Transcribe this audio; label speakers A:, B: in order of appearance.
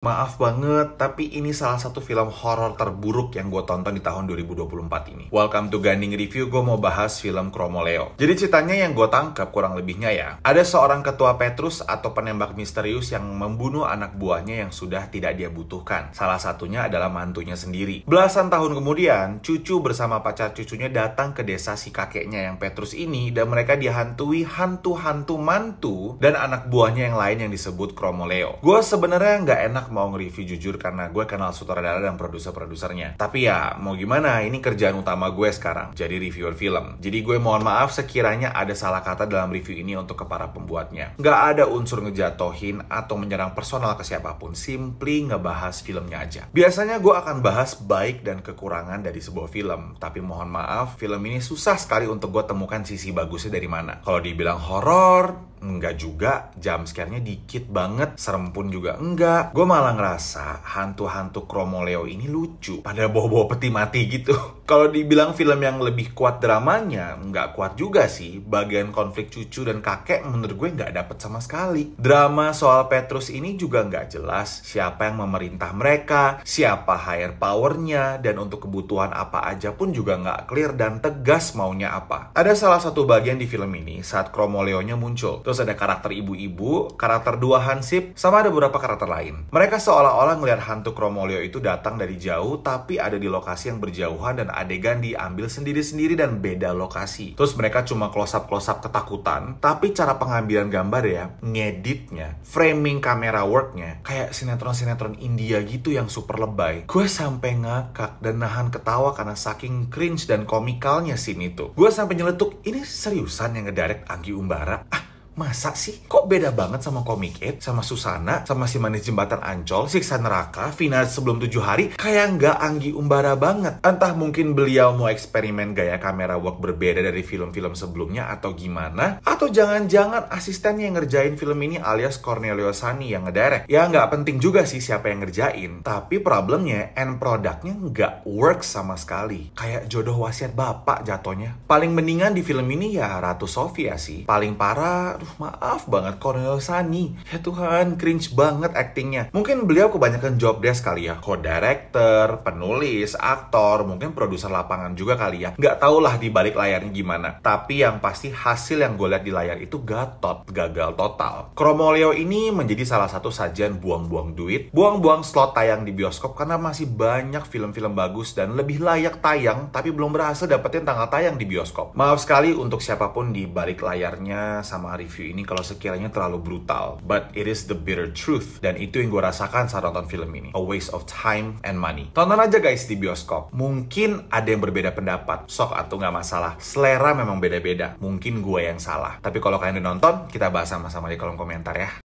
A: Maaf banget, tapi ini salah satu film horor terburuk yang gue tonton di tahun 2024 ini. Welcome to Ganding Review, gue mau bahas film Chromoleo. Jadi ceritanya yang gue tangkap kurang lebihnya ya, ada seorang ketua Petrus atau penembak misterius yang membunuh anak buahnya yang sudah tidak dia butuhkan. Salah satunya adalah mantunya sendiri. Belasan tahun kemudian, cucu bersama pacar cucunya datang ke desa si kakeknya yang Petrus ini, dan mereka dihantui hantu-hantu mantu dan anak buahnya yang lain yang disebut Chromoleo. Gue sebenarnya nggak enak mau nge-review jujur karena gue kenal sutradara dan produser-produsernya. Tapi ya, mau gimana, ini kerjaan utama gue sekarang, jadi reviewer film. Jadi gue mohon maaf sekiranya ada salah kata dalam review ini untuk ke para pembuatnya. Nggak ada unsur ngejatohin atau menyerang personal ke siapapun, simply ngebahas filmnya aja. Biasanya gue akan bahas baik dan kekurangan dari sebuah film, tapi mohon maaf, film ini susah sekali untuk gue temukan sisi bagusnya dari mana. Kalau dibilang horor, enggak juga, jump scare-nya dikit banget, serem pun juga enggak. Gue malah ngerasa hantu-hantu Chromoleo ini lucu, pada bawa-bawa peti mati gitu. Kalau dibilang film yang lebih kuat dramanya, nggak kuat juga sih. Bagian konflik cucu dan kakek menurut gue nggak dapet sama sekali. Drama soal Petrus ini juga nggak jelas siapa yang memerintah mereka, siapa higher power-nya, dan untuk kebutuhan apa aja pun juga nggak clear dan tegas maunya apa. Ada salah satu bagian di film ini saat Chromoleo-nya muncul. Terus ada karakter ibu-ibu, karakter dua hansip, sama ada beberapa karakter lain. Mereka seolah-olah ngelihat hantu Chromoleo itu datang dari jauh, tapi ada di lokasi yang berjauhan dan adegan diambil sendiri-sendiri dan beda lokasi. Terus mereka cuma close-up ketakutan, tapi cara pengambilan gambar ya, ngeditnya, framing kamera worknya, kayak sinetron-sinetron India gitu yang super lebay. Gue sampai ngakak dan nahan ketawa karena saking cringe dan komikalnya scene itu. Gue sampai nyeletuk, ini seriusan yang ngedirect Anggi Umbara? Masa sih? Kok beda banget sama Comic 8, sama Susana, sama Si Manis Jembatan Ancol, Siksa Neraka, Final Sebelum 7 Hari? Kayak nggak Anggi Umbara banget. Entah mungkin beliau mau eksperimen gaya kamera work berbeda dari film-film sebelumnya atau gimana? Atau jangan-jangan asistennya yang ngerjain film ini alias Cornelio Sani yang ngedirect? Ya nggak penting juga sih siapa yang ngerjain. Tapi problemnya, end produknya nggak work sama sekali. Kayak jodoh wasiat bapak jatohnya. Paling mendingan di film ini ya Ratu Sofia sih. Paling parah, maaf banget, Cornelio Sani. Ya Tuhan, cringe banget actingnya. Mungkin beliau kebanyakan job desk kali ya. Co-director, penulis, aktor, mungkin produser lapangan juga kali ya. Nggak tau lah di balik layarnya gimana. Tapi yang pasti hasil yang gue lihat di layar itu gagal total. Chromoleo ini menjadi salah satu sajian buang-buang duit, buang-buang slot tayang di bioskop karena masih banyak film-film bagus dan lebih layak tayang tapi belum berhasil dapetin tanggal tayang di bioskop. Maaf sekali untuk siapapun di balik layarnya sama review ini kalau sekiranya terlalu brutal, but it is the bitter truth, dan itu yang gue rasakan saat nonton film ini. A waste of time and money. Tonton aja guys di bioskop. Mungkin ada yang berbeda pendapat, sok atau nggak masalah. Selera memang beda-beda. Mungkin gue yang salah. Tapi kalau kalian udah nonton, kita bahas sama-sama di kolom komentar ya.